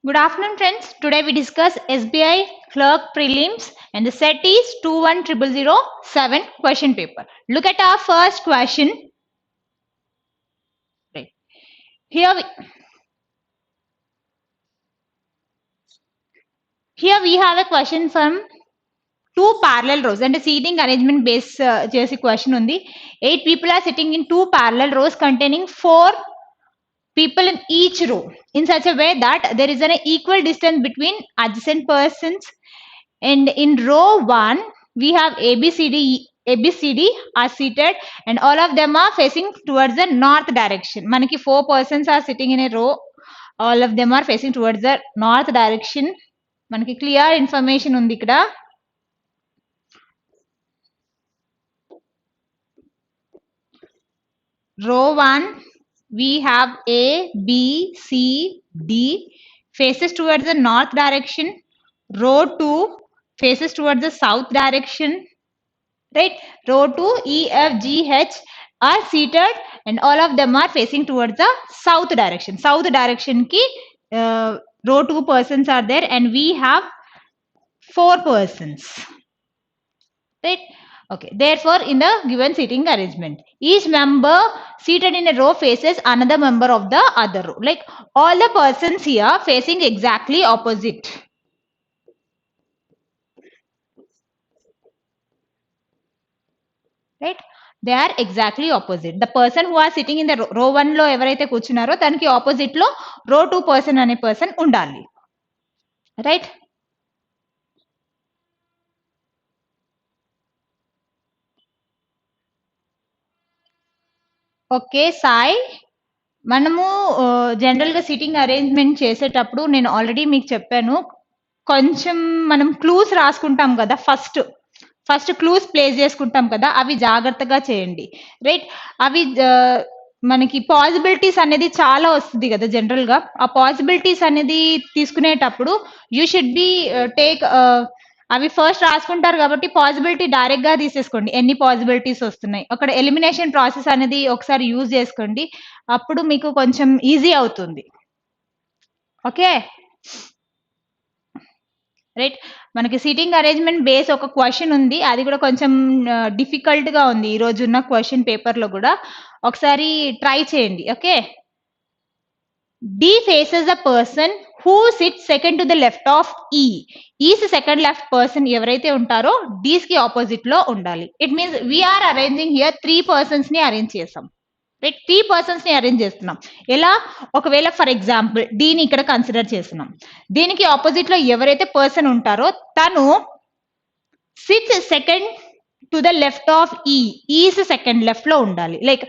Good afternoon, friends. Today we discuss SBI Clerk Prelims and the set is 210007 question paper. Look at our first question. Right. Here we have a question from two parallel rows and a seating arrangement based question on the 8 people are sitting in two parallel rows containing 4 people in each row in such a way that there is an equal distance between adjacent persons, and in row 1 we have ABCD are seated and all of them are facing towards the north direction. Manaki 4 persons are sitting in a row, all of them are facing towards the north direction. Manaki clear information undi ikkada. Row 1 we have A, B, C, D faces towards the north direction. Row 2 faces towards the south direction. Right? Row 2 E, F, G, H are seated and all of them are facing towards the south direction. South direction ki row 2 persons are there and we have 4 persons. Right? Okay. Therefore, in the given seating arrangement, each member seated in a row faces another member of the other row. Like all the persons here facing exactly opposite. Right? They are exactly opposite. The person who are sitting in the row 1 లో ఎవరైతే కూర్చున్నారో దానికి opposite లో row 2 person అనే person ఉండాలి. Right? Okay Sai, మనము general గా sitting arrangement చేసేటప్పుడు నేను ఆల్రెడీ మీకు చెప్పాను, కొంచెం మనం క్లూస్ రాసుకుంటాం కదా, ఫస్ట్ క్లూస్ ప్లేస్ చేసుకుంటాం కదా, అవి జాగ్రత్తగా చేయండి. రైట్? అవి మనకి పాసిబిలిటీస్ అనేది చాలా వస్తుంది కదా జనరల్ గా. ఆ పాసిబిలిటీస్ అనేది తీసుకునేటప్పుడు యూ షుడ్ బి టేక్ అవి ఫస్ట్ రాసుకుంటారు కాబట్టి పాసిబిలిటీ డైరెక్ట్ గా తీసేసుకోండి. ఎన్ని పాసిబిలిటీస్ వస్తున్నాయి అక్కడ ఎలిమినేషన్ ప్రాసెస్ అనేది ఒకసారి యూజ్ చేసుకోండి, అప్పుడు మీకు కొంచెం ఈజీ అవుతుంది. Okay right? మనకి సీటింగ్ అరేంజ్మెంట్ బేస్ ఒక క్వశ్చన్ ఉంది, అది కూడా కొంచెం డిఫికల్ట్ గా ఉంది ఈ రోజు ఉన్న క్వశ్చన్ పేపర్ లో కూడా. ఒకసారి ట్రై చేయండి. Okay, D faces a person who sits second to the left of E. E's second left person ఎవరైతే ఉంటారో D's కి ఆపోజిట్ లో ఉండాలి. It means we are arranging here 3 persons ని అరేంజ్ చేసాం. రైట్? 3 persons ని అరేంజ్ చేస్తున్నాం. ఎలా? ఒకవేళ ఫర్ ఎగ్జాంపుల్ డీని ఇక్కడ కన్సిడర్ చేస్తున్నాం. దీనికి ఆపోజిట్ లో ఎవరైతే పర్సన్ ఉంటారో తను sits second to the left of E. Is second left లో ఉండాలి. Like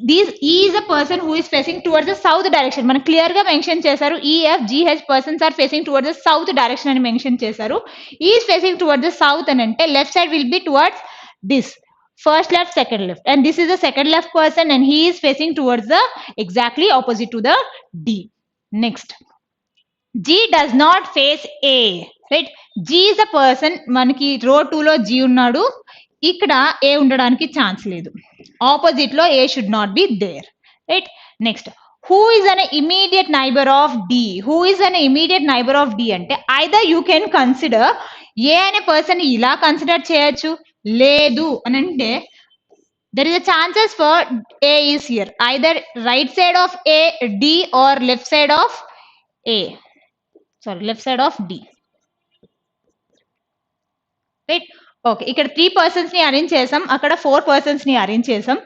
this is a person who is facing towards the south direction. మనం క్లియర్ గా మెన్షన్ చేశారు, E F G H persons are facing towards the south direction అని mention చేశారు. Is facing towards the south అని అంటే left side will be towards this first left, second left, and this is the second left person and he is facing towards the exactly opposite to the D. Next, G does not face A. Right? G is the person, మనకి row 2 లో G ఉన్నాడు, ఇక్కడ A ఉండడానికి chance లేదు. Opposite లో A should not be there. Right? Next, who is an immediate neighbor of D? Who is an immediate neighbor of D అంటే either you can consider A అనే person ఇలా consider చేయొచ్చు, లేదు అని అంటే there is a chances for A is here, either right side of A D or left side of A, sorry left side of D. Right? Okay, ఇక్కడ 3 persons ని arrange చేసాం, అక్కడ 4 persons ని అరేంజ్ చేసాం.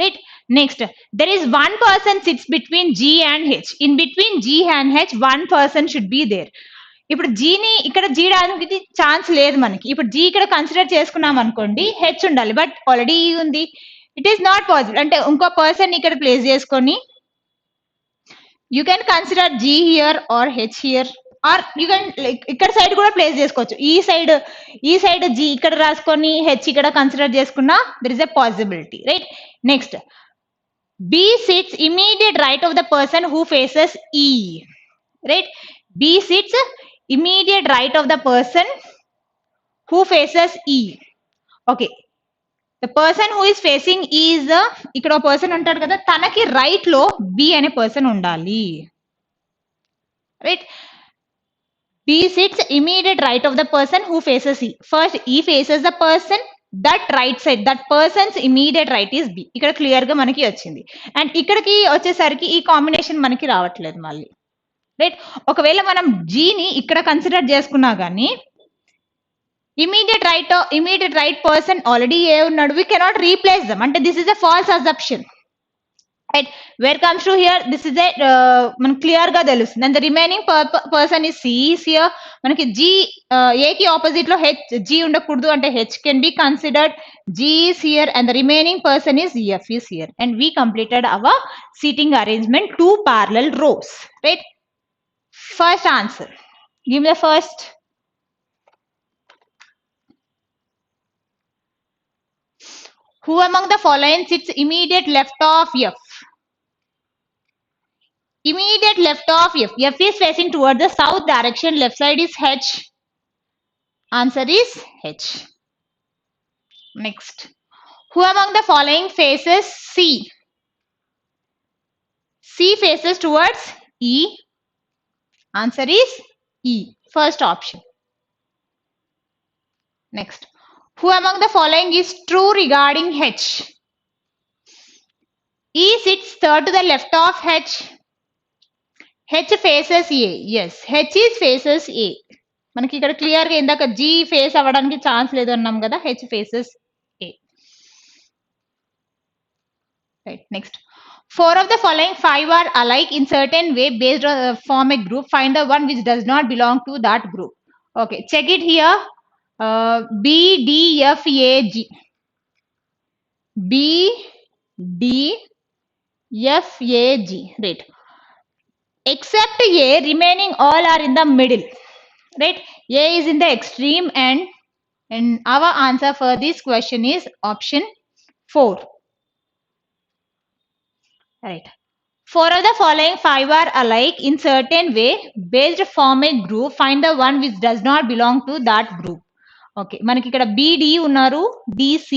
Right? Next, there is 1 person sits between G and H. In between G and H 1 person should be there. ఇప్పుడు జీని ఇక్కడ G రానికి chance లేదు మనకి. ఇప్పుడు జీ ఇక్కడ కన్సిడర్ చేసుకున్నాం అనుకోండి, హెచ్ ఉండాలి, బట్ ఆల్రెడీ ఉంది. It is not possible. అంటే ఇంకో పర్సన్ ఇక్కడ ప్లేస్ చేసుకొని you can consider G here or H here, or you can like ఇక్కడ సైడ్ కూడా ప్లేస్ చేసుకోవచ్చు. ఈ సైడ్ జీ ఇక్కడ రాసుకొని హెచ్ ఇక్కడ కన్సిడర్ చేసుకున్నా there is a possibility. Right? Next, B sits immediate right of the person who faces E. Right? B sits immediate right of the person who faces E. Okay, the person who is facing E is the, ఇక్కడ person ఉంటాడు కదా, తనకి right లో B అనే person ఉండాలి. Right? B sits immediate right of the person who faces E. First E faces the person, that right side, that person's immediate right is B. ఇక్కడ clear గా మనకి వచ్చింది. అండ్ ఇక్కడికి వచ్చేసరికి ఈ కాంబినేషన్ మనకి రావట్లేదు మళ్ళీ. రైట్, ఒకవేళ మనం G ని ఇక్కడ కన్సిడర్ చేసుకున్నా కానీ immediate right person already A ఉన్నాడు, we cannot replace them. అంటే this is a false assumption. Right, where comes to here, this is a మనకి క్లియర్ గా తెలుస్తుంది. And the remaining person is C is here. మనకి G A కి opposite లో H G ఉండకూడదు, అంటే H can be considered. G is here and the remaining person is F is here. And we completed our seating arrangement 2 parallel rows. Right, first answer, give me the first. Who among the following sits immediate left of F? Immediate left of F. F is facing towards the south direction. Left side is H. Answer is H. Next. Who among the following faces C? C faces towards E. Answer is E. First option. Next. Who among the following is true regarding H? E sits third to the left of H. H faces A. Yes, H is faces A. మనకి ఇక్కడ clear గా ఇందాక G face అవ్వడానికి chance లేదు అన్నాం కదా, H faces A. Right, next. 4 of the following 5 are alike in certain way based on form a group. Find the one which does not belong to that group. Okay, check it here. B, D, F, A, G. B, D, F, A, G. Right. Except A, remaining all are in the middle. Right. A is in the extreme end, and our answer for this question is option 4. Right. 4 of the following 5 are alike in certain way based form a group. Find the one which does not belong to that group. Okay, మనకి ఇక్కడ BD ఉన్నారు, DC,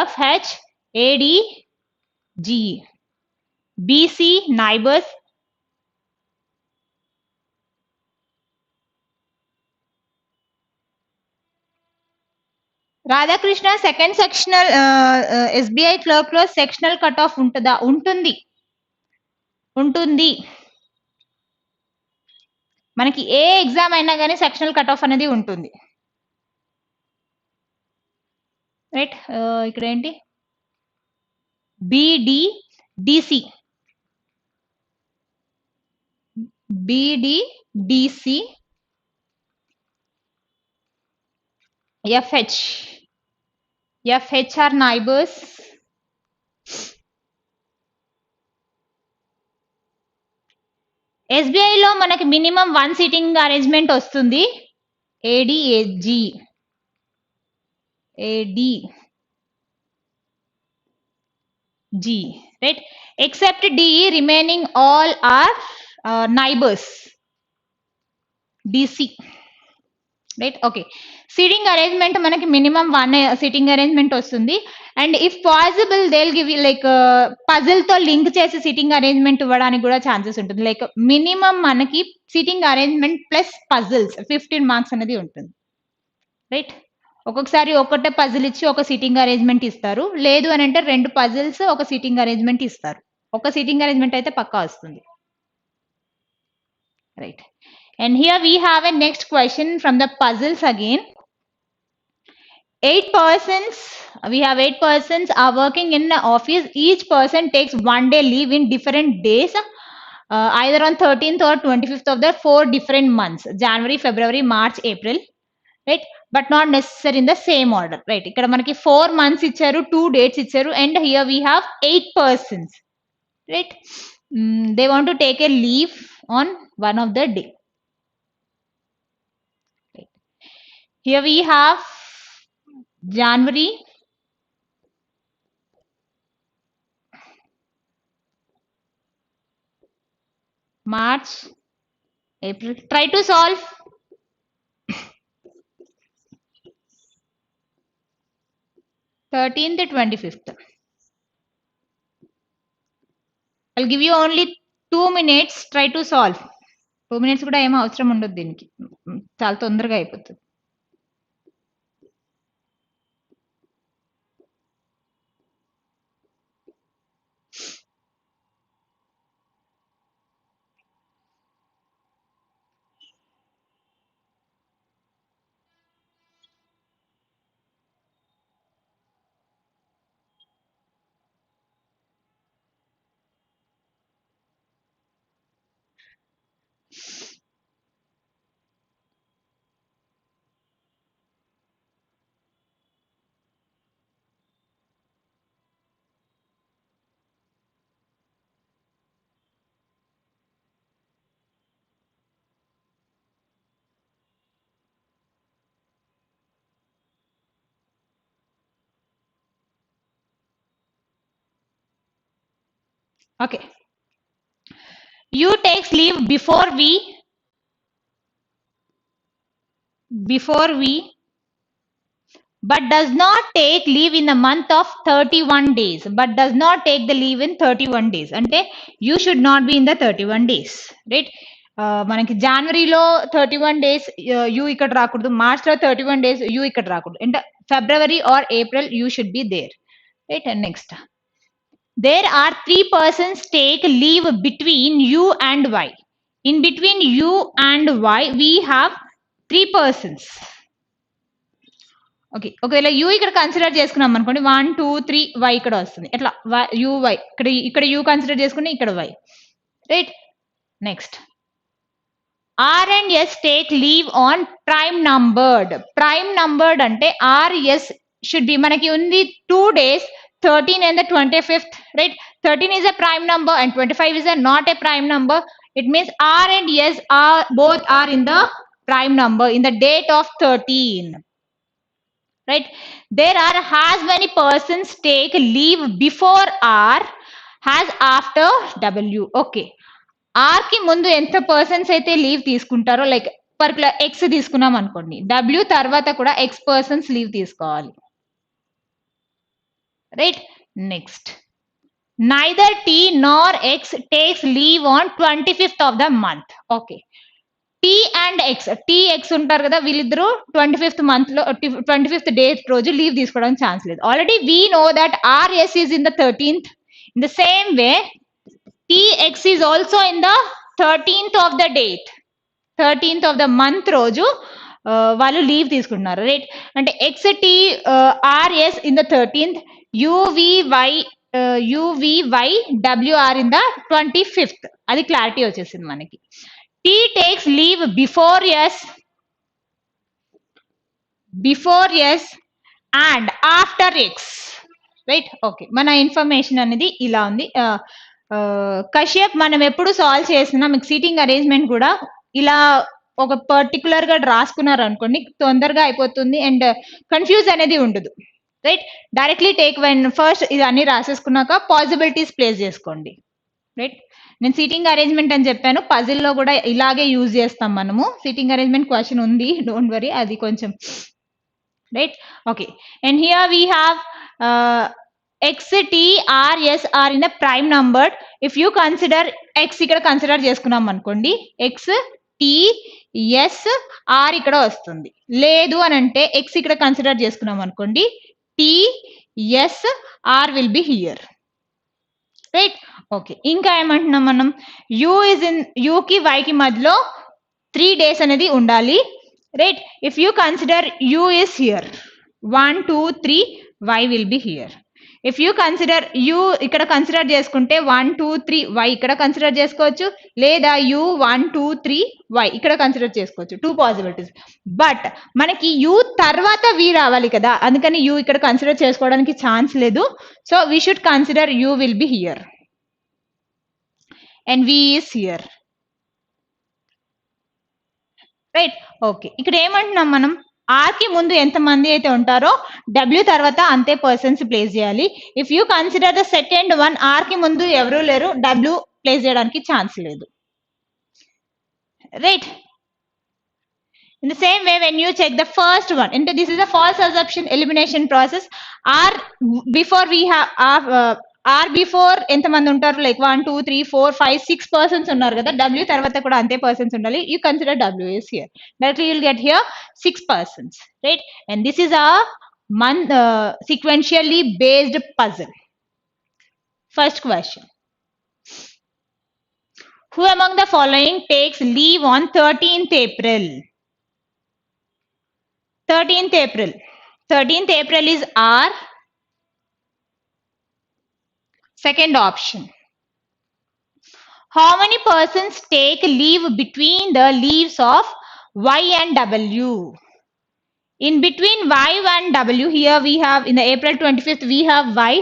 FH, AD, GE. BC neighbors. Radhakrishna second sectional SBI clerk లో sectional cut off ఉంటుందా? ఉంటుంది. మనకి ఏ exam అయినా కానీ sectional cut off అనేది ఉంటుంది. రైట్, ఇక్కడ ఏంటి BD DC, BD DC, FH are neighbors. SBI లో మనకి మినిమం 1 సీటింగ్ అరేంజ్మెంట్ వస్తుంది. AD G, right? Except DE, remaining all are neighbors. DC, right? Okay, seating arrangement మనకి మినిమం 1 సీటింగ్ అరేంజ్మెంట్ వస్తుంది. And if possible they will give you like puzzle తో link చేసి seating arrangement ఇవ్వడానికి కూడా chances ఉంటుంది. Like minimum మనకి seating arrangement plus puzzles 15 marks అనేది ఉంటుంది. రైట్, ఒక్కొక్కసారి ఒకటే పజిల్ ఇచ్చి ఒక సీటింగ్ అరేంజ్మెంట్ ఇస్తారు, లేదు అని అంటే 2 పజిల్స్ ఒక సీటింగ్ అరేంజ్మెంట్ ఇస్తారు. ఒక సీటింగ్ అరేంజ్మెంట్ అయితే పక్కా వస్తుంది. Right, and here we have a next question from the puzzles again. 8 persons are working in the office. Each person takes 1 day leave in different days, either on 13th or 25th of the 4 different months, January, February, March, April. Right, but not necessary in the same order. Right, ఇక్కడ మనకి 4 months ఇచ్చారు, 2 dates ఇచ్చారు, and here we have 8 persons. Right, they want to take a leave on one of the day. Right. Here we have January, March, April. Try to solve. 13th to 25th. I'll give you only 2 minutes. Try to solve. 2 minutes కూడా ఏం అవసరం ఉండదు దీనికి. చాలా తొందరగా అయిపోతుంది. Okay. You takes leave before we but does not take leave in the month of 31 days. But does not take the leave in 31 days. Ante you should not be in the 31 days. Right? మనకి జనవరిలో 31 days you ఇక్కడ రాకూడదు, మార్చ్లో 31 days you ఇక్కడ రాకూడదు, అంటే February or April you should be there. Right. And next, there are 3 persons take leave between you and y. In between you and y we have 3 persons. Okay, ఒకవేళ U ఇక్కడ consider చేసుకున్నాం అనుకోండి, 1 2 3 Y ఇక్కడ వస్తుంది. ఎట్లా U Y, ఇక్కడ U consider చేసుకుని ఇక్కడ Y. Right. Next, R and S take leave on prime numbered. Prime numbered అంటే ఆర్ ఎస్ షుడ్ బి, మనకి ఉంది 2 days, 13 and the 25th. Right? 13 is a prime number and 25 is a not a prime number. It means R and S are both are in the prime number in the date of 13. Right? There are as many persons take leave before R as after W. Okay. R కి ముందు ఎంత persons అయితే leave తీసుకుంటారో, like particular X తీసుకున్నాం అనుకోండి, W తర్వాత కూడా X persons leave తీసుకోవాలి. Right? Next, neither T nor X takes leave on 25th of the month. Okay. T and X, T X ఉంటారు కదా, వీళ్ళిద్దరూ 25th month లో 25th date రోజు లీవ్ తీసుకోవడానికి ఛాన్స్ లేదు. Already we know that RS is in the 13th. In the same way, TX is also in the 13th of the date, 13th of the month రోజు వాళ్ళు leave తీసుకుంటున్నారు. Right. అంటే XT RS in the 13th, UVY WR in the 25th. అది clarity వచ్చేసింది మనకి. T takes leave before S and after X. Right. Okay, మన information అనేది ఇలా ఉంది. కశ్యప్, మనం ఎప్పుడు సాల్వ్ చేసినా మీకు సీటింగ్ అరేంజ్మెంట్ కూడా ఇలా ఒక పర్టికులర్ గా రాసుకున్నారు అనుకోండి, తొందరగా అయిపోతుంది అండ్ కన్ఫ్యూజ్ అనేది ఉండదు. Right. Directly take when first ఇది అన్ని రాసేసుకున్నాక పాసిబిలిటీస్ ప్లేస్ చేసుకోండి. రైట్. నేను సీటింగ్ అరేంజ్మెంట్ అని చెప్పాను, పజిల్లో కూడా ఇలాగే యూజ్ చేస్తాం మనము. సీటింగ్ అరేంజ్మెంట్ క్వశ్చన్ ఉంది, డోంట్ వరీ, అది కొంచెం. Right. Okay, and here we have X, T, R, S are in a prime numbered. If you consider X ఇక్కడ కన్సిడర్ చేసుకున్నాం అనుకోండి, X, T, S, R ఇక్కడ వస్తుంది. లేదు అని అంటే X ఇక్కడ కన్సిడర్ చేసుకున్నాం అనుకోండి, T, S, R will be here. Right. Okay, ఇంకా ఏమంటున్నాం మనం, U is in, U కి Y కి మధ్యలో 3 days అనేది ఉండాలి. Right. If you consider U is here, 1 2 3 Y will be here. If you consider you ఇక్కడ కన్సిడర్ చేసుకుంటే 1 2 3 వై ఇక్కడ కన్సిడర్ చేసుకోవచ్చు, లేదా యూ 1 2 3 వై ఇక్కడ కన్సిడర్ చేసుకోవచ్చు. 2 పాసిబిలిటీస్. బట్ మనకి యూ తర్వాత వి రావాలి కదా, అందుకని యూ ఇక్కడ కన్సిడర్ చేసుకోవడానికి ఛాన్స్ లేదు. So we should consider U will be here and V is here. Right. Okay, ఇక్కడ ఏమంటున్నాం మనం, ఆర్ కి ముందు ఎంత మంది అయితే ఉంటారో డబ్ల్యూ తర్వాత అంతే పర్సన్స్ ప్లేస్ చేయాలి. If you consider the second one, R కి ముందు ఎవరు లేరు, డబ్ల్యూ ప్లేస్ చేయడానికి ఛాన్స్ లేదు. Right. In the same way when you check the first one, అంటే this is a false assumption elimination process. R before we have R before ఎంతమంది ఉంటారు, like 1 2 3 4 5 6 persons ఉన్నారు కదా, W తర్వాత కూడా అంతే persons ఉండాలి. You consider W is here. Directly you will get here 6 persons, right? And this is a sequentially based puzzle. First question. Who among the following takes leave on 13th April? 13th April. 13th April is R. Second option. How many persons take leave between the leaves of Y and W? In between Y and W, here we have in the April 25th we have Y,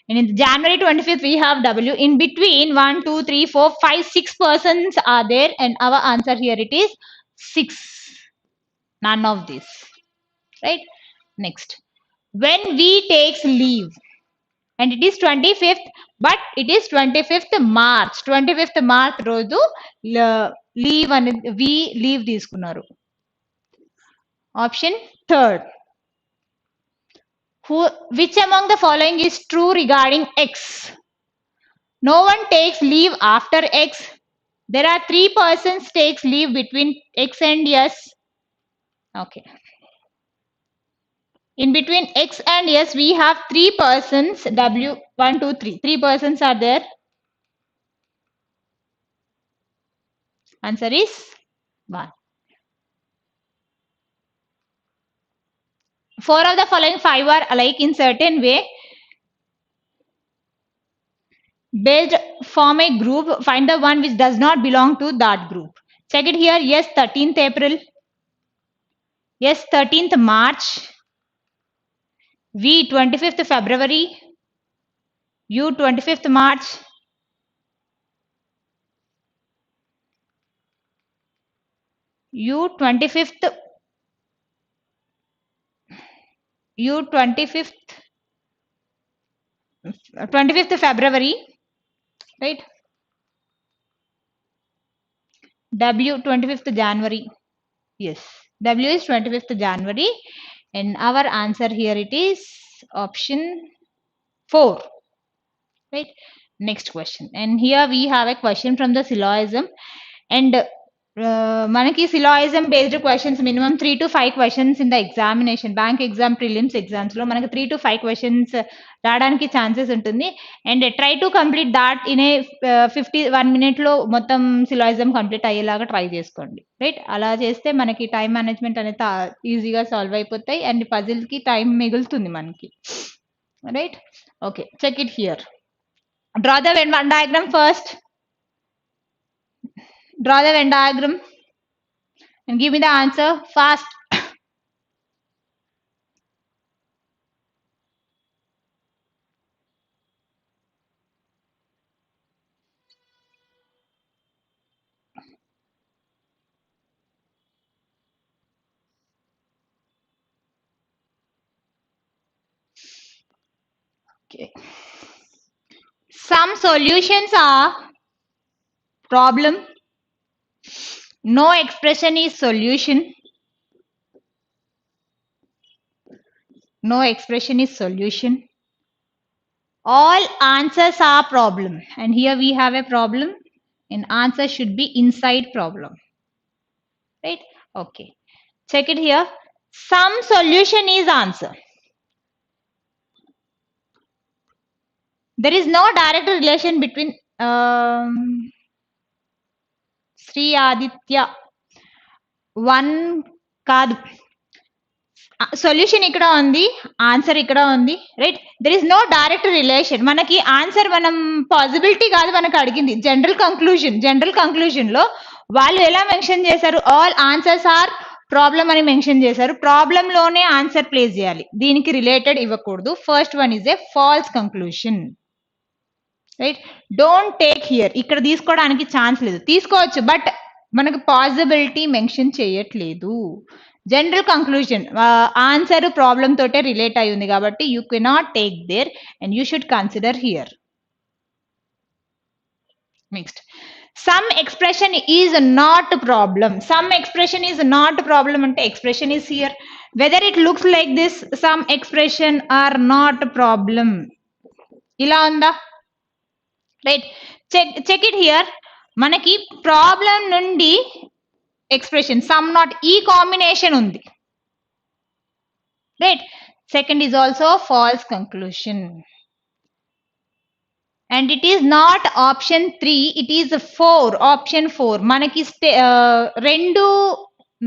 and in January 25th we have W. In between 1 2 3 4 5 6 persons are there, and our answer here it is 6. None of this, right? Next, when we takes leave, and it is 25th, but it is 25th March. 25th March రోజు leave అనేది we leave తీసుకున్నారు. Option third. Which among the following is true regarding X? No one takes leave after X. There are 3 persons takes leave between X and S. Okay. In between X and S, we have 3 persons, W, 1, 2, 3. 3 persons are there. Answer is 1. 4 of the following 5 are alike in certain way. Based, form a group, find the one which does not belong to that group. Check it here. Yes, 13th April. Yes, 13th March. V, 25th February. U, 25th March. U, 25th. U, 25th February. Right? W, 25th January. Yes, W is 25th January, and our answer here it is option 4. Right? Next question, and here we have a question from the syllogism, and manaki syllogism based questions minimum 3 to 5 questions in the examination, bank exam prelims exams lo manaki 3 to 5 questions రావడానికి chances ఉంటుంది. And try to complete that in a 51 minute లో మొత్తం syllogism complete అయ్యేలాగా try చేసుకోండి, right? అలా చేస్తే మనకి time management అనేది ఈజీగా సాల్వ్ అయిపోతాయి, అండ్ పజిల్ కి టైం మిగులుతుంది మనకి, right? Okay, check it here. Draw the Venn diagram first. Draw the Venn diagram and give me the answer fast. Okay. Some solutions are problem. No expression is solution. No expression is solution. All answers are problem. And here we have a problem. And answer should be inside problem. Right? Okay. Check it here. Some solution is answer. There is no direct relation between Sri Aditya. One కాదు, solution ఇక్కడ ఉంది, answer ఇక్కడ ఉంది, right? There is no direct relation. మనకి answer మనం possibility కాదు మనకు అడిగింది, జనరల్ కంక్లూజన్ లో వాళ్ళు ఎలా మెన్షన్ చేశారు, ఆల్ ఆన్సర్స్ ఆర్ ప్రాబ్లం అని మెన్షన్ చేశారు. ప్రాబ్లం లోనే ఆన్సర్ ప్లేస్ చేయాలి, దీనికి రిలేటెడ్ ఇవ్వకూడదు. First one is a falls conclusion, right? Don't take here, ఇక్కడ తీసుకోవడానికి ఛాన్స్ లేదు, తీసుకోవచ్చు బట్ మనకు పాసిబిలిటీ మెన్షన్ చేయట్లేదు. జనరల్ కంక్లూజన్, ఆన్సర్ ప్రాబ్లం తోటే రిలేట్ అయి ఉంది కాబట్టి you cannot take their and you should consider here. Next, some expression is not problem. Some expression is not problem అంటే expression is here, whether it looks like this, some expression are not problem. ఇలా ఉందా? Right, check it here. మనకి problem నుండి expression some not ఈ combination ఉంది. Right, second is also false conclusion. And it is not option 3, it is 4, option 4. మనకి రెండు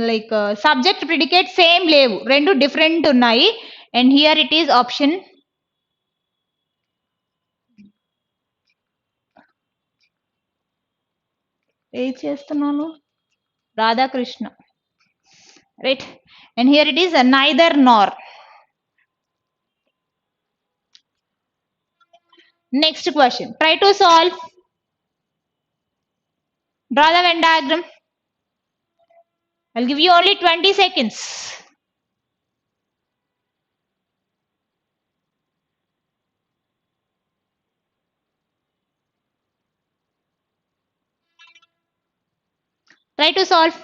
like subject predicate same లేవు, రెండు డిఫరెంట్ ఉన్నాయి. And here it is option A చేస్తున్నాను Radhakrishna. Right, and here it is neither nor. Next question. Try to solve. Draw the Venn diagram. I'll give you only 20 seconds. Try to solve.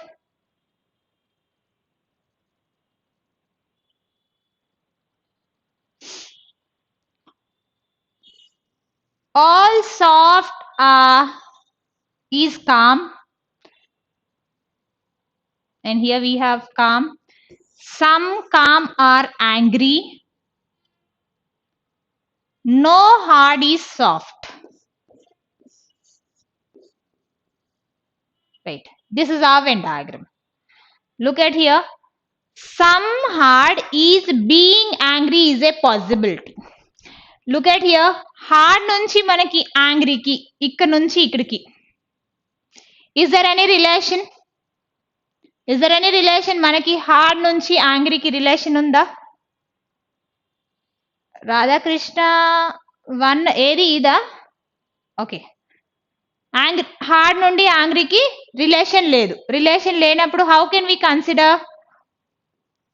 All soft is calm. And here we have calm. Some calm are angry. No hard is soft. Right. This is our Venn diagram. Look at here. Some hard is being angry is a possibility. Look at here. Hard nunchi manaki angry ki ikkada nunchi ikkadiki. Is there any relation? Is there any relation? Manaki hard nunchi angry ki relation unda? Radhakrishna 1 ఏది ఇదా? Okay, hard నుండి యాంగ్రీకి relation లేదు. Relation లేనప్పుడు how can we consider?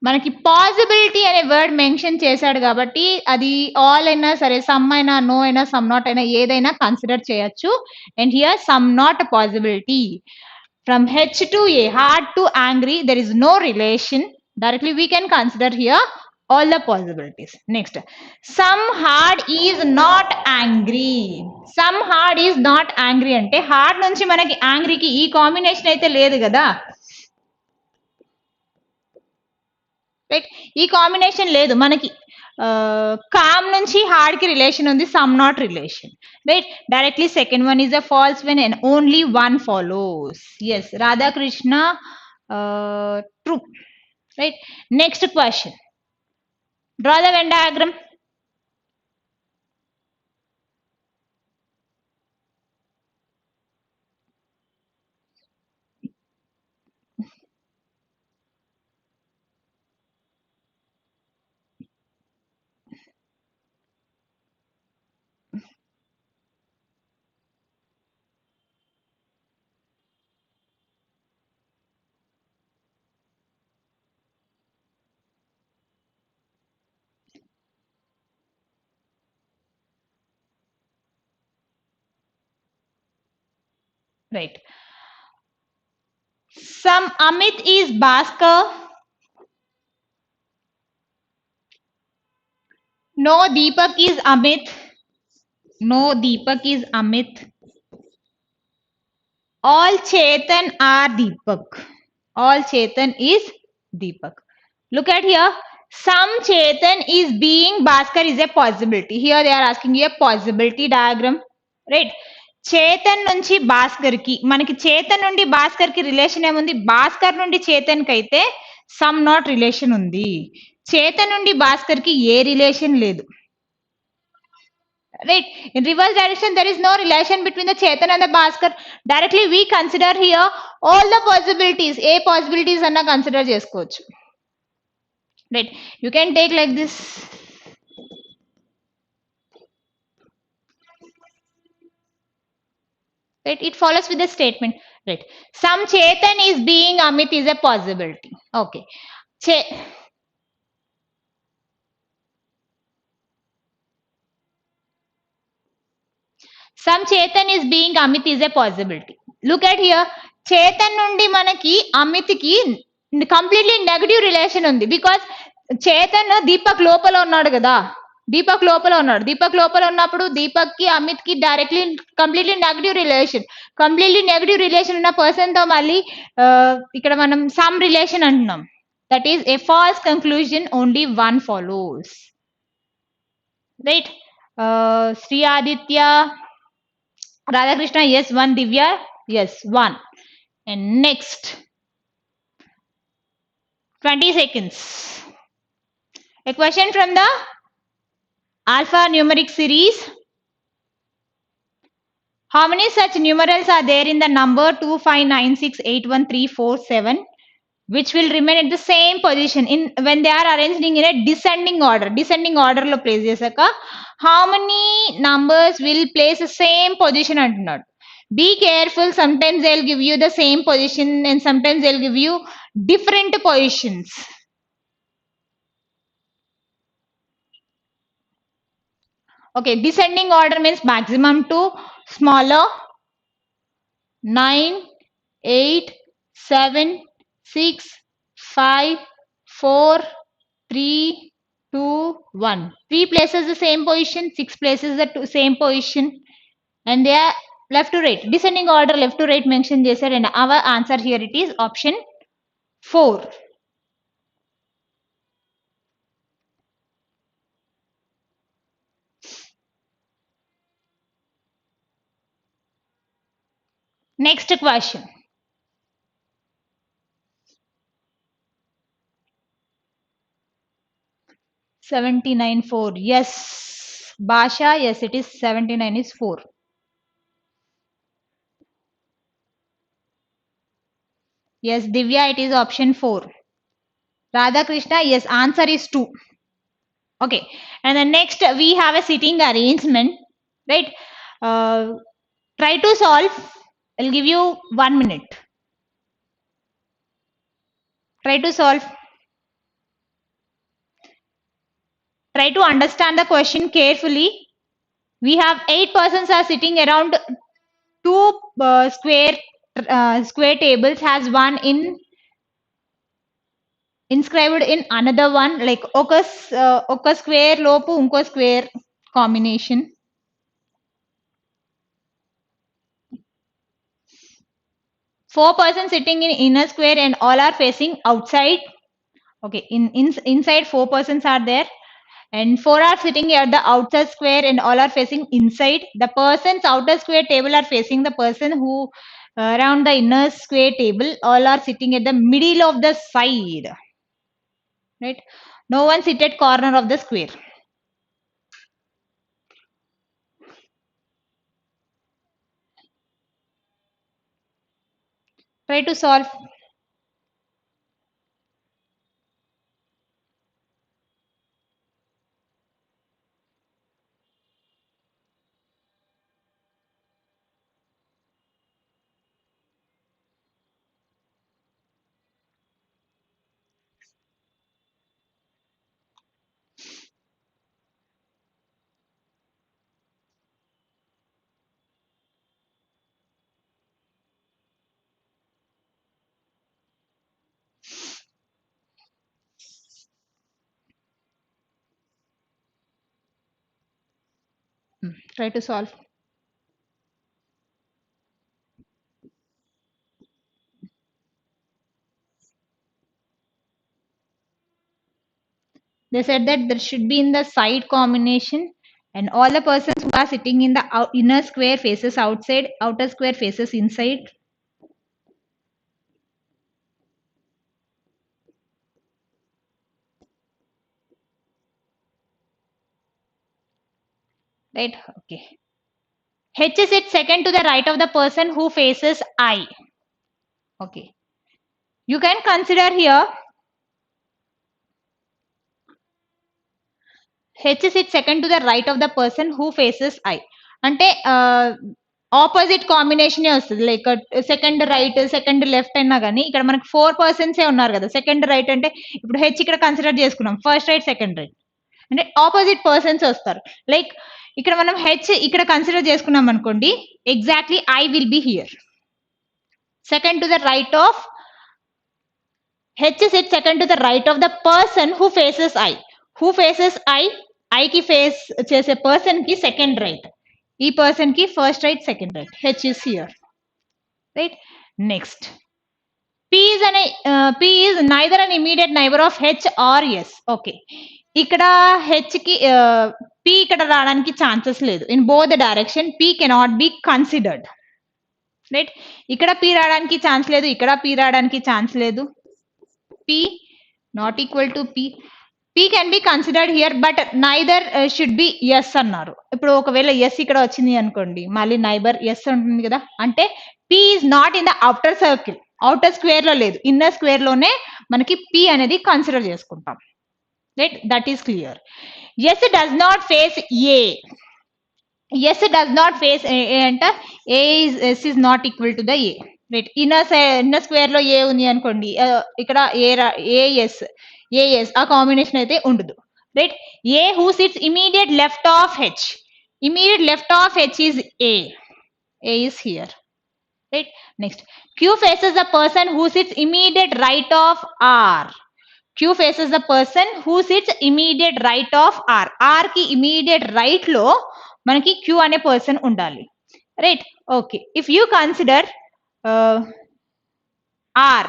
మనకి possibility అనే word mention చేశాడు కాబట్టి అది ఆల్ అయినా సరే, సమ్ అయినా, నో అయినా, సమ్ నాట్ అయినా ఏదైనా కన్సిడర్ చేయొచ్చు. And here some not possibility. From H to A, hard to angry, there is no relation. Directly we can consider here all the possibilities. Next, some hard is not angry. Some hard is not angry అంటే hard నుంచి మనకి యాంగ్రీకి ఈ combination అయితే లేదు కదా. Right, ఈ combination లేదు మనకి. కామ్ నుంచి హార్డ్ కి రిలేషన్ ఉంది, some not relation. Right, directly second one is a false when and only one follows. Yes, Radhakrishna true. Right, next question. Draw the Venn diagram. Right. Some Amit is Bhaskar. No Deepak is Amit. No Deepak is Amit. All Chetan are Deepak. All Chetan is Deepak. Look at here. Some Chetan is being Bhaskar is a possibility. Here they are asking you a possibility diagram. Right. Chetan నుంచి భాస్కర్ కి, మనకి చేతన్ నుండి భాస్కర్ కి relation ఏముంది? భాస్కర్ నుండి చేతన్ కి అయితే some not relation ఉంది. చేతన్ నుండి భాస్కర్ కి ఏ రిలేషన్ లేదు. Right, in reverse direction there is no relation between the Chetan and the Bhaskar. Directly we consider here all the possibilities. A possibilities anna consider chesukochu. Right, you can take like this. Right, it follows with the statement. Right, some Chetan is being Amit is a possibility. Okay, some Chetan is being Amit is a possibility. Look at here. Chetan nundi manaki Amit ki completely negative relation undi, because Chetan Deepak lopala unnadu kada. Deepak లోపల ఉన్నాడు. దీపక్ లోపల ఉన్నప్పుడు దీపక్ కి అమిత్ కి directly completely negative relation ఉన్న person తో మళ్ళీ ఇక్కడ మనం సమ్ రిలేషన్ అంటున్నాం. That is a false conclusion, only one follows. Right. Shri Aditya, Radhakrishna, yes, one. Divya, yes, one. And next 20 seconds. A question from the alpha numeric series. How many such numerals are there in the number 259681347 which will remain at the same position in when they are arranged in a descending order lo place chesaka how many numbers will place the same position antunnadu. Be careful, sometimes they'll give you the same position and sometimes they'll give you different positions. Okay, descending order means maximum to smaller. 9, 8, 7, 6, 5, 4, 3, 2, 1. 3 places the same position, 6 places the same position, and they are left to right. Descending order left to right mention chesaru, and our answer here it is option 4. Next question. $79 4. Yes. Basha, yes, it is 79 is 4. Yes, Divya, it is option 4. Radha Krishna, yes, answer is 2. Okay, and then next we have a sitting arrangement, right? Try to solve. I'll give you 1 minute. Try to solve. Try to understand the question carefully. We have 8 persons are sitting around 2 square tables, has one inscribed in another one, like oka square lopu unko square combination. 4 persons sitting in inner square and all are facing outside. Okay, inside 4 persons are there and 4 are sitting at the outer square and all are facing inside. The persons outer square table are facing the person who around the inner square table. All are sitting at the middle of the side, right? No one sit at corner of the square. Try to solve. Try to solve. They said that there should be in the side combination and all the persons who are sitting in the inner square faces outside, outer square faces inside. Right? Okay. H is it second to the right of the person who faces I. Okay. You can consider here H is it second to the right of the person who faces I. అంటే opposite combination వస్తుంది, like second right second left అయినా కానీ ఇక్కడ మనకి 4 పర్సన్సే ఉన్నారు కదా. Second right అంటే ఇప్పుడు హెచ్ ఇక్కడ కన్సిడర్ చేసుకున్నాం, ఫస్ట్ రైట్ సెకండ్ రైట్ అంటే ఆపోజిట్ పర్సన్స్ వస్తారు. లైక్ ఇక్కడ మనం హెచ్ ఇక్కడ కన్సిడర్ చేసుకున్నాం అనుకోండి, exactly I will be here. Second to the right of H is it second to the right of the person who faces I. Who faces I? I కి face చేసే person కి second right, ఈ person కి first right second right. H is here, right. Next P is neither an immediate neighbor of H or S. Okay, ఇక్కడ H కి P ఇక్కడ రావడానికి chances లేదు. In both the direction P cannot be considered, right. ఇక్కడ P రావడానికి chance లేదు, ఇక్కడ P రావడానికి ఛాన్స్ లేదు. P not equal to P. P can be considered here but neither should be S అన్నారు. ఇప్పుడు ఒకవేళ ఎస్ ఇక్కడ వచ్చింది అనుకోండి, మళ్ళీ నైబర్ ఎస్ ఉంటుంది కదా, అంటే P is not in the outer circle, outer square లో లేదు, ఇన్నర్ స్క్వేర్ లోనే మనకి P అనేది కన్సిడర్ చేసుకుంటాం, right. That is clear. S does not face A. S does not face అంటే S is not equal to the A, right. Inner square లో A ఉంది అనుకోండి, ఇక్కడ ఏఎస్ ఆ కాంబినేషన్ అయితే ఉండదు, right. A who sits immediate left of H, immediate left of H is a is here, right. Next, Q faces the person who sits immediate right of R. Q faces the person who sits immediate right of R. R ki immediate right lo manaki Q ane person undali, right. Okay, if you consider R,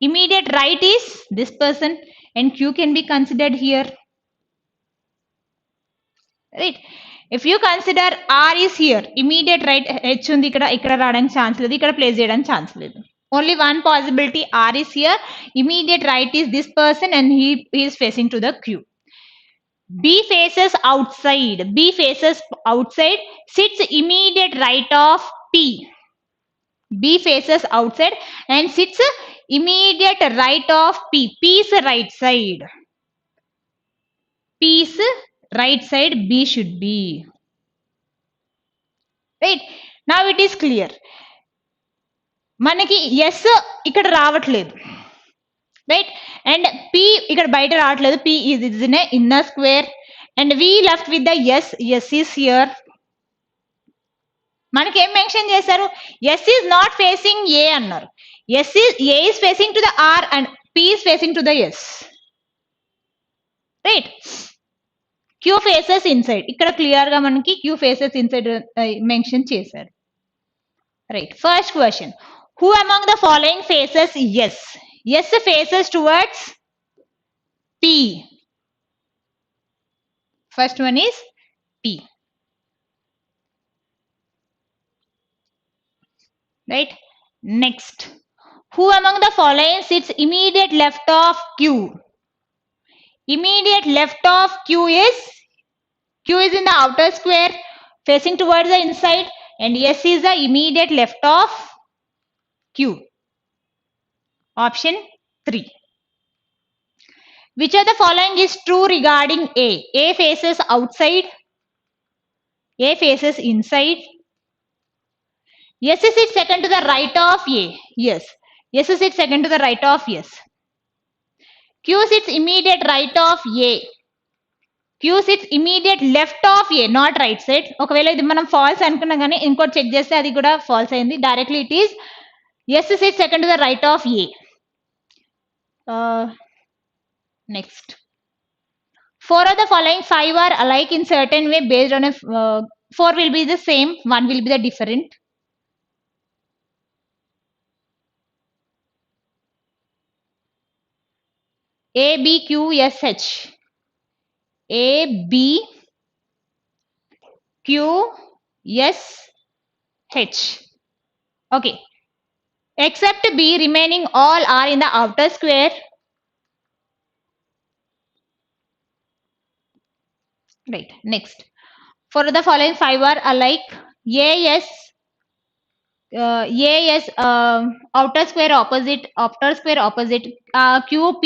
immediate right is this person and Q can be considered here, right. If you consider R is here, immediate right H undi ikkada radaniki chance ledu, ikkada place cheyadaniki chance ledu. Only one possibility, R is here, immediate right is this person and he is facing to the Q. B faces outside, B faces outside, sits immediate right of P. B faces outside and sits immediate right of P. P's right side. P's right side B should be, right. Now it is clear. మనకి yes ఇక్కడ రావట్లేదు, right. And P ఇక్కడ బయట రావట్లేదు, P is in a inner square and we left with the S. S is here. మనకి ఏం mention చేశారు, S is not facing A అన్నారు. A is facing to the R and P is facing to the S, right. Q faces inside, ఇక్కడ clear గా మనకి Q faces inside mention చేశారు, right. First question, who among the following faces yes? Yes faces towards P. First one is P, right. Next, who among the following sits immediate left of Q? Immediate left of Q is in the outer square facing towards the inside and S is the immediate left of Q. Option 3. Which of the following is true regarding A? A faces outside, A faces inside. S sits second to the right of A. Yes. S sits second to the right of S. Q sits immediate right of A. Q sits immediate left of A, not right side. ఒకవేళ ఇది మనం falls అనుకున్నా కానీ ఇంకోటి check చేస్తే అది కూడా falls అయింది. Directly it is S sits second to the right of A. Next, 4 of the following 5 are alike in certain way based on a 4 will be the same, 1 will be the different. A, B, Q, S, H. A, B, Q, S, H. Okay. Except B, remaining all are in the outer square. Right. Next, 4 of the following 5 are alike. AS, outer square opposite, QP,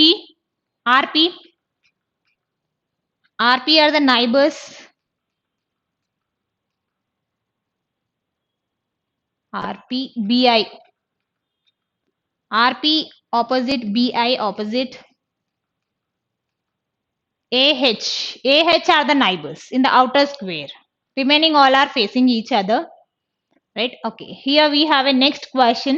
RP. RP are the neighbors. RP, BI. RP opposite, BI opposite. AH are the neighbors in the outer square. Remaining all are facing each other. Right? Okay. Here we have a next question.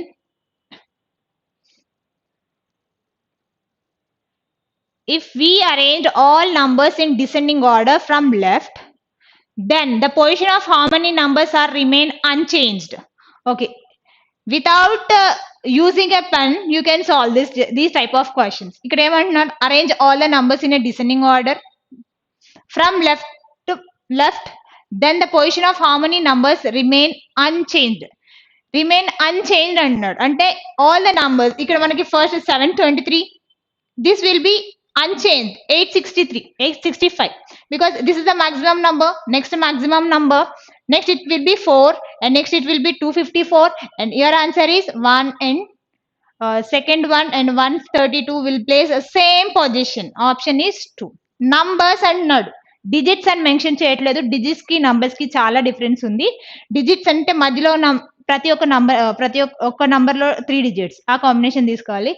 if we arrange all numbers in descending order from left, then the position of how many numbers are remain unchanged. Okay, without using a pen you can solve these type of questions. Ikkada emantunnaru, arrange all the numbers in a descending order from left to left, then the position of how many numbers remain unchanged. Remain unchanged అన్నాడు అంటే all the numbers ఇక్కడ మనకి first 723, this will be unchanged. 863, 865, because this is the maximum number. Next maximum number, next it will be 4, and next it will be 254, and your answer is 1 and second one and 132 will place a same position. Option is 2. Numbers అన్నాడు, digits అని mention చేయట్లేదు. Digits కి numbers కి చాలా difference ఉంది. Digits అంటే మధ్యలో ప్రతి ఒక్క నంబర్ లో 3 డిజిట్స్ ఆ కాంబినేషన్ తీసుకోవాలి.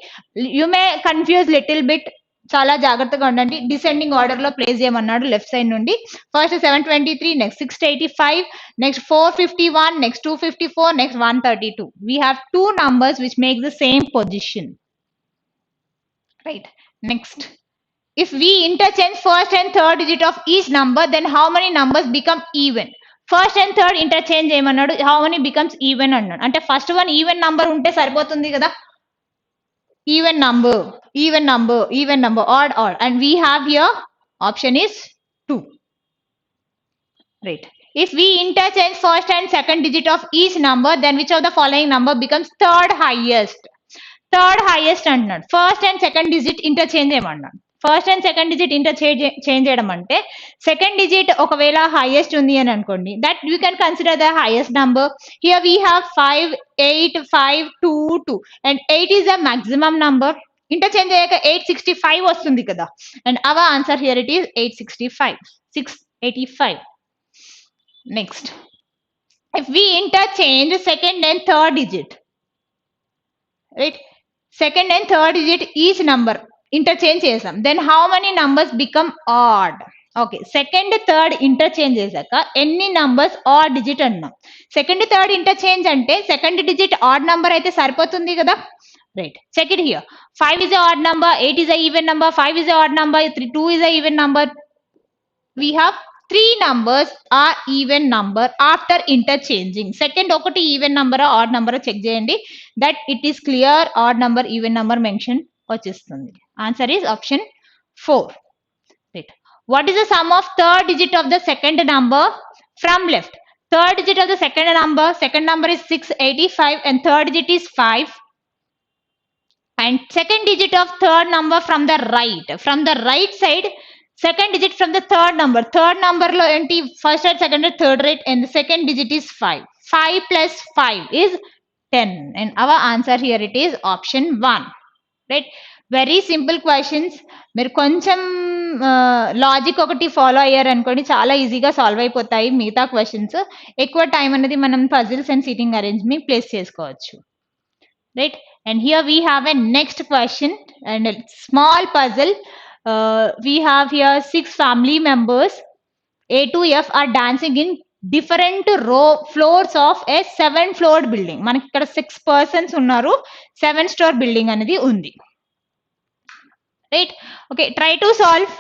You may confuse little bit, చాలా జాగ్రత్తగా ఉండండి. డిసెండింగ్ ఆర్డర్ లో ప్లేస్ చేయమన్నాడు లెఫ్ట్ సైడ్ నుండి. First 723, next 685, next 451, next 254, next 132. We have 2 numbers which make the same position. Right. Next, if we interchange first and third digit of each number, then how many numbers become even? First and third interchange చేయమన్నాడు, how many becomes even అన్నాడు. అంటే first one even number ఉంటే సరిపోతుంది కదా. Even number, odd, and we have here option is 2. Right. If we interchange first and second digit of each number, then which of the following number becomes third highest? Third highest అన్నాడు. First and second digit interchange చేయమన్నాడు. First and second digit interchange చేయడం అంటే second digit ఒకవేళ highest ఉంది అని అనుకోండి, that you can consider the highest number. Here we have 5, 8, 5, 2, 2, and 8 is the maximum number. Interchange అయ్యాక 865 వస్తుంది కదా, and our answer here it is 865, 685. Next, if we interchange second and third digit, right, second and third digit each number interchange చేసాం, then how many numbers become odd? Okay, second third interchange చేశాక ఎన్ని numbers odd digit అన్నాం. Second third interchange అంటే second digit odd number అయితే సరిపోతుంది కదా. Right, check it here. 5 is a odd number, 8 is a even number, 5 is a odd number, 2 is a even number. We have 3 numbers are even number after interchanging. Second ఒకటి even number odd number check చేయండి, that it is clear. Odd number even number mention వచ్చేస్తుంది. Answer is option 4. Right. What is the sum of third digit of the second number from left? Third digit of the second number is 685 and third digit is 5. And second digit of third number from the right side, second digit from the third number lo enti first and second and third, right, and the second digit is 5. 5 plus 5 is 10, and our answer here it is option 1. Right, very simple questions. మీరు కొంచెం logic ఒకటి follow అయ్యారు అనుకోండి, చాలా ఈజీగా solve అయిపోతాయి మిగతా questions. ఎక్కువ టైం అనేది మనం puzzles and seating arrangement place చేసుకోవచ్చు. Right, and here we have a next question and a small puzzle. We have here 6 family members A to F are dancing in different floors of a 7-floored building. మనకి ఇక్కడ 6 persons ఉన్నారు, 7-story building అనేది ఉంది. Right, okay, try to solve.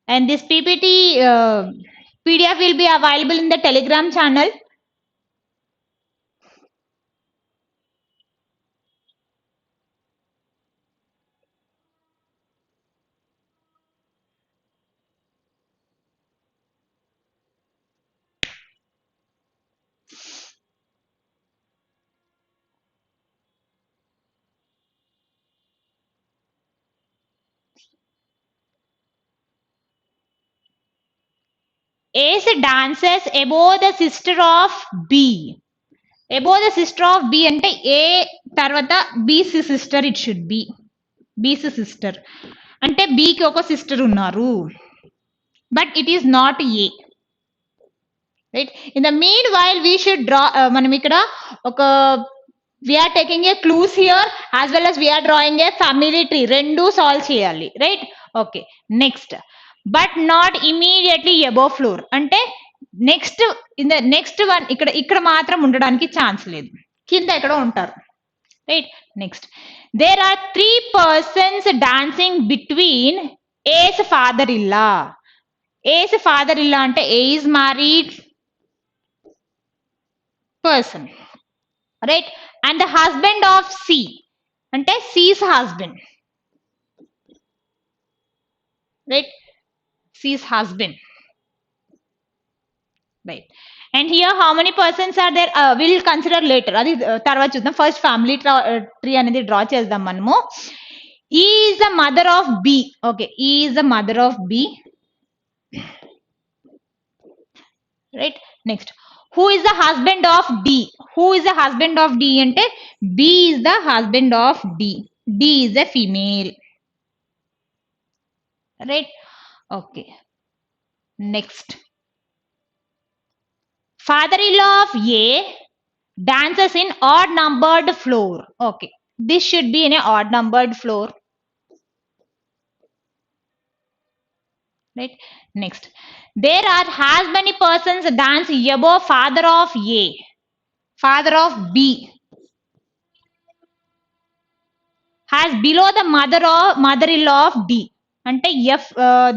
And this PPT PDF will be available in the Telegram channel. A dances above the sister of B. Above the sister of B అంటే A తర్వాత B's sister, it should be B's sister. అంటే B కి ఒక sister ఉన్నారు, but it is not A. Right, in the mean while we should draw. మనం ఇక్కడ ఒక we are taking a clues here as well as we are drawing a family tree. రెండు solve చేయాలి. Right, okay. Next, but not immediately above floor అంటే next in the next one ఇక్కడ మాత్రం ఉండడానికి chance లేదు, కింద ఎక్కడో ఉంటారు. Right, next there are 3 persons dancing between A's father in-law. A's father in-law అంటే A is married person, right, and the husband of C అంటే C's husband, right, C's husband, right. And here how many persons are there will consider later, అది తర్వాత చూద్దాం. First family tree అనేది draw చేద్దాం మనము. E is the mother of B. Okay, E is the mother of B, right. Next who is the husband of D. Who is the husband of D అంటే B is the husband of D. D is the female, right. Okay, next father-in-law of A dances in odd numbered floor. Okay, this should be in a odd numbered floor, right. Next, there are as many persons dance above father of A, father of B, has below the mother-in-law of D. అంటే F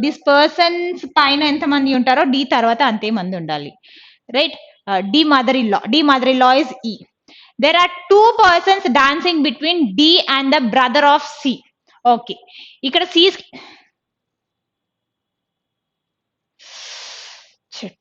this persons పైన ఎంతమంది ఉంటారో D తర్వాత అంతే మంది ఉండాలి, రైట్. D mother in law is E. There are 2 persons dancing between D and the brother of C. Okay, ఇక్కడ C shit.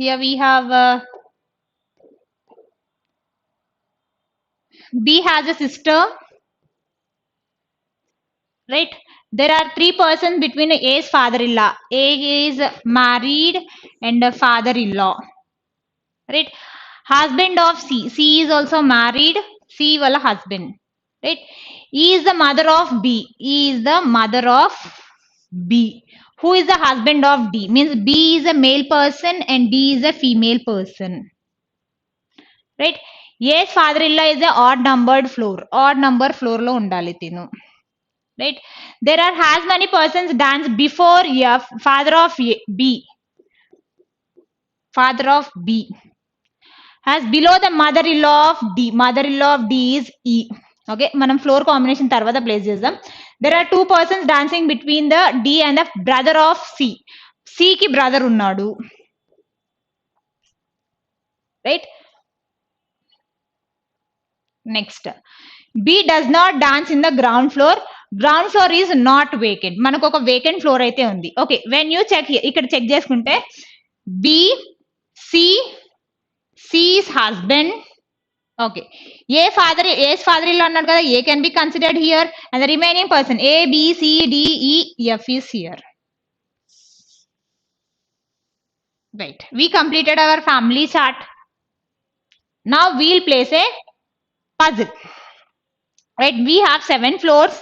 Here we have B has a sister, right. There are 3 persons between A's father-in-law. A is married and a father-in-law, right. Husband of C. C is also married. C wala husband, right. E is the mother of B. E is the mother of B. Who is the husband of D? Means B is a male person and D is a female person, right. A's father-in-law is a odd numbered floor. Odd number floor lo undali tinu, right. There are as many persons dance before F, father of B, father of B, has below the mother-in-law of D. Mother-in-law of D is E. Okay, మనం floor combination తర్వాత place చేద్దాం. There are 2 persons dancing between the D and the brother of C. C కి brother ఉన్నాడు, right. Next B does not dance in the ground floor. Ground floor is not vacant. మనకు ఒక vacant floor అయితే ఉంది. Okay, when you check ఇక్కడ check చేసుకుంటే B, C, C's husband. Okay, A's father-in-law అన్నాడు కదా, A can be considered here and the remaining person A, B, C, D, E, F is here, right. We completed our family chart. Now we'll place a puzzle, right. We have 7 floors.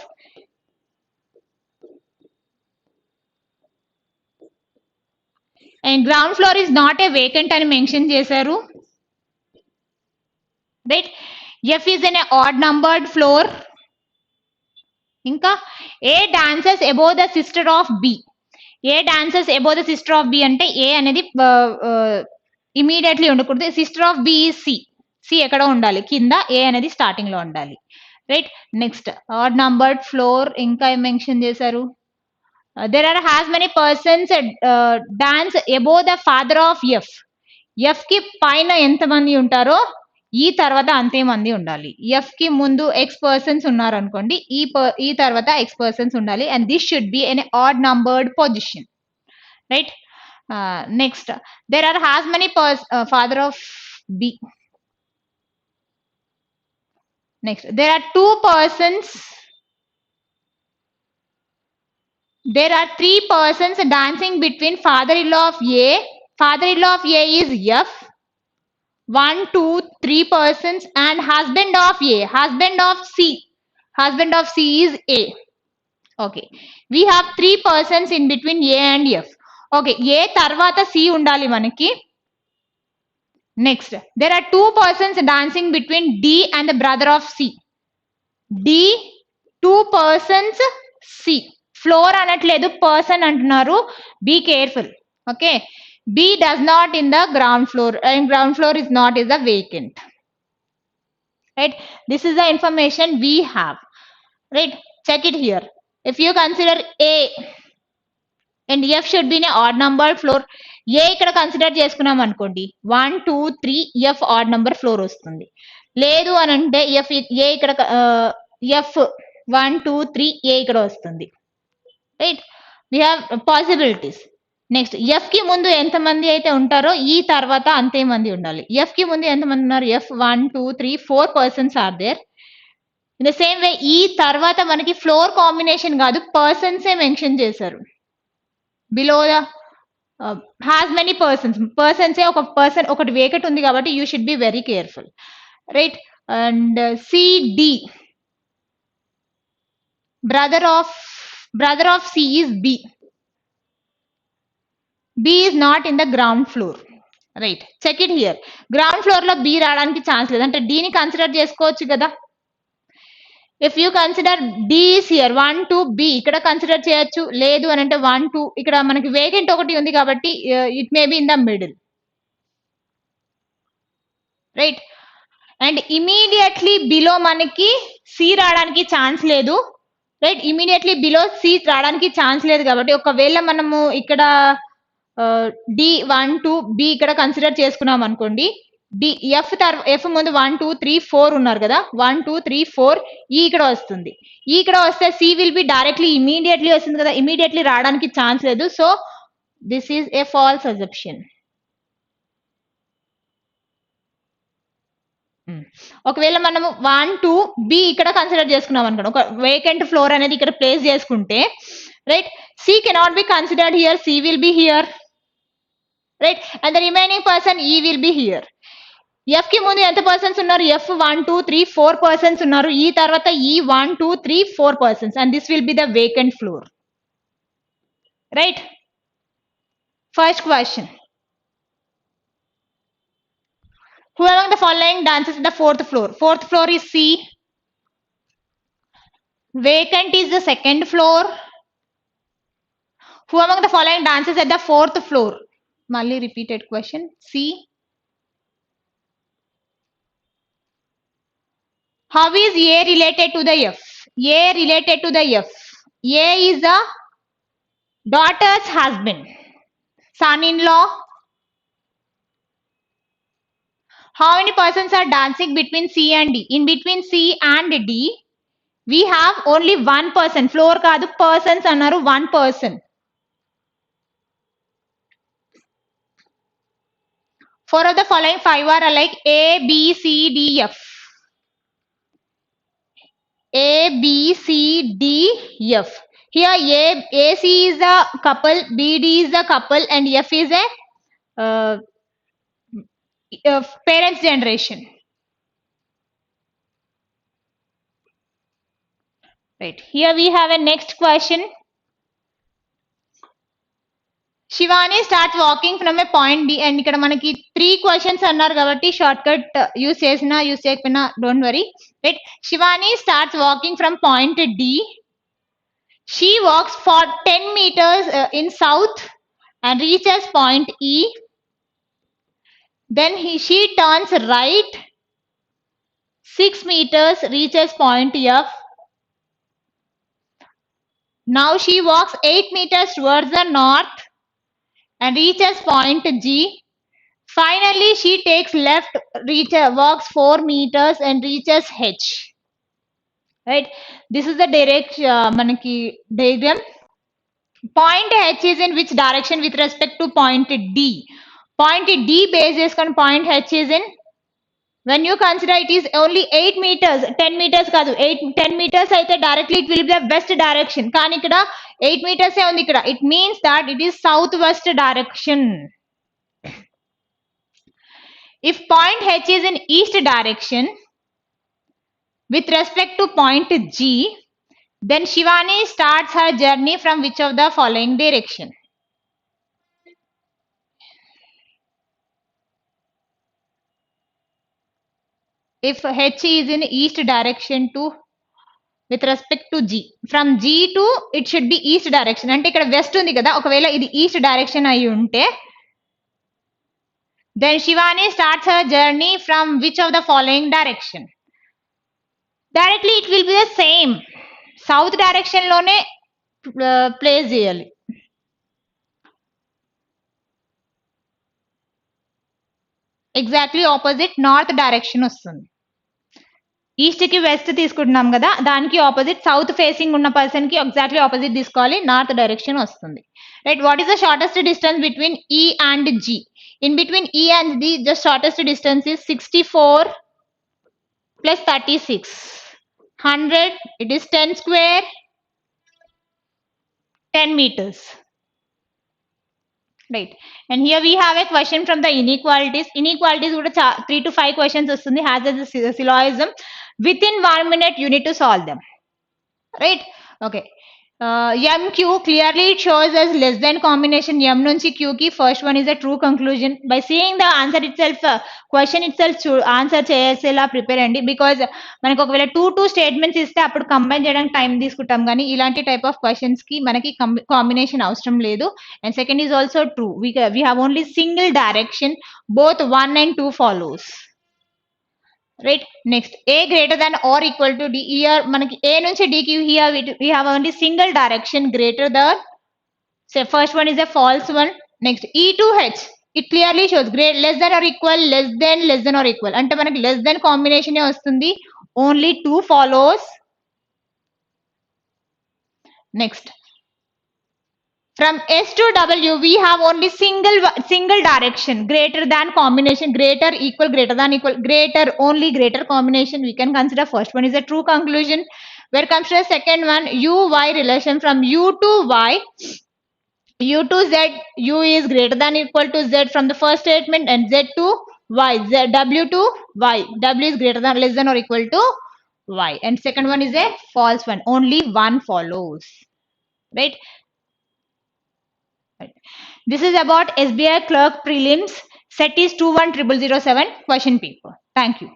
And ground floor is not a vacant అని mention చేశారు, right. F is in a odd numbered floor. ఇంకా A dances above the sister of B. A dances above the sister of B అంటే A అనేది immediately ఉండకూడదు. Sister of B is C. C ఎక్కడ ఉండాలి, కింద. A అనేది starting లో ఉండాలి, right. Next odd numbered floor ఇంకా ఏం మెన్షన్ చేశారు. There are as many persons dance above the father of F. F కి పైన ఎంతమంది ఉంటారో ఈ తర్వాత అంతే మంది ఉండాలి. F కి ముందు X పర్సన్స్ ఉన్నారు అనుకోండి, ఈ తర్వాత X పర్సన్స్ ఉండాలి. And this should be an odd numbered position, right. Next there are as many father of B. Next, there are 2 persons. There are 3 persons dancing between father-in-law of A. Father-in-law of A is F. 1, 2, 3 persons and husband of A. Husband of C. Husband of C is A. Okay. We have 3 persons in between A and F. Okay, A తర్వాత C ఉండాలి మనకి. Next, there are two persons dancing between D and the brother of C. D, two persons, C. Floor అనట్లేదు, person అంటున్నారు. Be careful. Okay, B does not in the ground floor, and ground floor is not is the vacant. Right, this is the information we have. Right, check it here. If you consider A and F should be in a odd number floor, A ఇక్కడ consider చేసుకున్నాం అనుకోండి, 1 2 3 F odd number floor వస్తుంది. లేదు అని అంటే F A ఇక్కడ F 1 2 3 A ఇక్కడ వస్తుంది. Right, we have possibilities. Next, F కి ముందు ఎంతమంది అయితే ఉంటారో ఈ తర్వాత అంతే మంది ఉండాలి. ఎఫ్ కి ముందు ఎంతమంది ఉన్నారు? F 1 2 3 4 persons are there. In the same way ఈ తర్వాత మనకి ఫ్లోర్ కాంబినేషన్ కాదు, పర్సన్సే మెన్షన్ చేశారు. Below the has many persons, పర్సన్సే ఒక పర్సన్ ఒకటి వేకెట్ ఉంది కాబట్టి you should be very careful. Right, and CD, brother of C is B. B is not in the ground floor. Right, check it here. Ground floor లో B రావడానికి chance లేదు, అంటే D ని consider చేసుకోవచ్చు కదా. If you consider D is here, 1 2 B ఇక్కడ consider చేయొచ్చు. లేదు అని అంటే 1 2 ఇక్కడ మనకి వేకెంట్ ఒకటి ఉంది కాబట్టి it may be in the middle. Right, and immediately below మనకి C రావడానికి ఛాన్స్ లేదు. రైట్, ఇమీడియట్లీ బిలో సి రావడానికి ఛాన్స్ లేదు కాబట్టి ఒకవేళ మనము ఇక్కడ డి 1 2 బి ఇక్కడ కన్సిడర్ చేసుకున్నాం అనుకోండి, డి ఎఫ్ ముందు 1 2 3 4 ఉన్నారు కదా, 1 2 3 4 ఈ ఇక్కడ వస్తుంది. ఈ ఇక్కడ వస్తే C will be directly immediately వస్తుంది కదా, ఇమీడియట్లీ రావడానికి ఛాన్స్ లేదు. So this is a false assumption. ఒకవేళ మనము 1 2 బి ఇక్కడ కన్సిడర్ చేసుకున్నాం అనుకోండి, ఒక వేకెంట్ ఫ్లోర్ అనేది ఇక్కడ ప్లేస్ చేసుకుంటే, right, C cannot be considered here, C will be here. Right, and the remaining person E will be here. F కి ముందు ఎంత పర్సన్స్ ఉన్నారు? ఎఫ్ 1 2 3 4 పర్సన్స్ ఉన్నారు. ఈ తర్వాత ఈ 1 2 3 4 persons, and this will be the vacant floor. Right, first question. Who among the following dances in the fourth floor? Fourth floor is C. Vacant is the second floor. Who among the following dances at the fourth floor? Malli repeated question. C. How is A related to the F? A related to the F. A is the daughter's husband, son-in-law. How many persons are dancing between C and D? In between C and D, we have only one person. Floor kaadu, persons annaru, one person. Four of the following five are alike: A, B, C, D, F. A, B, C, D, F. Here AC is a couple, BD is a couple, and F is a parents generation. Right, here we have a next question. Shivani starts walking from a point D, and ikkada manaki 3 questions annaru kabatti shortcut use chesina use cheyapina don't worry. Right, Shivani starts walking from point D. She walks for 10 meters in south and reaches point E. Then she turns right 6 meters, reaches point F. Now she walks 8 meters towards the north and reaches point G. Finally, she takes left, walks 4 meters and reaches H. Right, this is the manaki diagram. Point H is in which direction with respect to point D? Point D basis on point H is in, when you consider it is only 8 meters, 10 meters kaadu, 10 meters aithe directly it will be the west direction, కానీ ఇక్కడ 8 meters ఏ ఉంది ఇక్కడ, it means that it is southwest direction. If point H is in east direction with respect to point G, then Shivani starts her journey from which of the following direction? if H is in east direction to with respect to G. From G to it should be east direction. అంటే ఇక్కడ west ఉంది కదా, ఒకవేళ ఇది east direction అయి ఉంటే then Shivani starts her journey from which of the following direction? Directly it will be the same. South direction లోనే place చేయాలి. ఎగ్జాక్ట్లీ ఆపోజిట్ నార్త్ డైరెక్షన్ వస్తుంది. ఈస్ట్ కి వెస్ట్ తీసుకుంటున్నాం కదా, దానికి ఆపోజిట్ సౌత్ ఫేసింగ్ ఉన్న పర్సన్ కి ఎగ్జాక్ట్లీ ఆపోజిట్ తీసుకోవాలి, నార్త్ డైరెక్షన్ వస్తుంది. Right, what is the shortest distance between E and G? In between E and G, the shortest distance is 64 plus 36. 100, it is 10 square, 10 meters. Right. And here we have a question from the inequalities. Inequalities would 3 to 5 questions has a syllogism. Within 1 minute, you need to solve them. Right. Okay. MQ clearly it shows as less than combination M nunchi Q ki first one is a true conclusion. By seeing the answer itself, question itself answer cheyasela prepare andi, because మనకి ఒకవేళ two statements ఇస్తే అప్పుడు combine చేయడానికి time తీసుకుంటాం, కానీ ఇలాంటి type of questions కి మనకి కాంబినేషన్ అవసరం లేదు. And second is also true, we have only single direction, both 1 and 2 follows. Right. Next, A greater than or equal to D. Here manaki A nunchi D ki here we have only single direction greater than, say first one is a false one. Next, E to H, it clearly shows less than or equal, less than or equal, ante manaki less than combination e vastundi, only 2 follows. Next, from S to W we have only single direction, greater than combination, greater equal, greater than equal, greater, only greater combination. We can consider first one is a true conclusion. Where comes to the second one, U Y relation from U to Y, U to Z, U is greater than equal to Z from the first statement, and Z to Y, W to Y, W is greater than, less than or equal to Y, and second one is a false one, only one follows. Right. This is about SBI Clerk Prelims. Set is 210007 question paper. Thank you.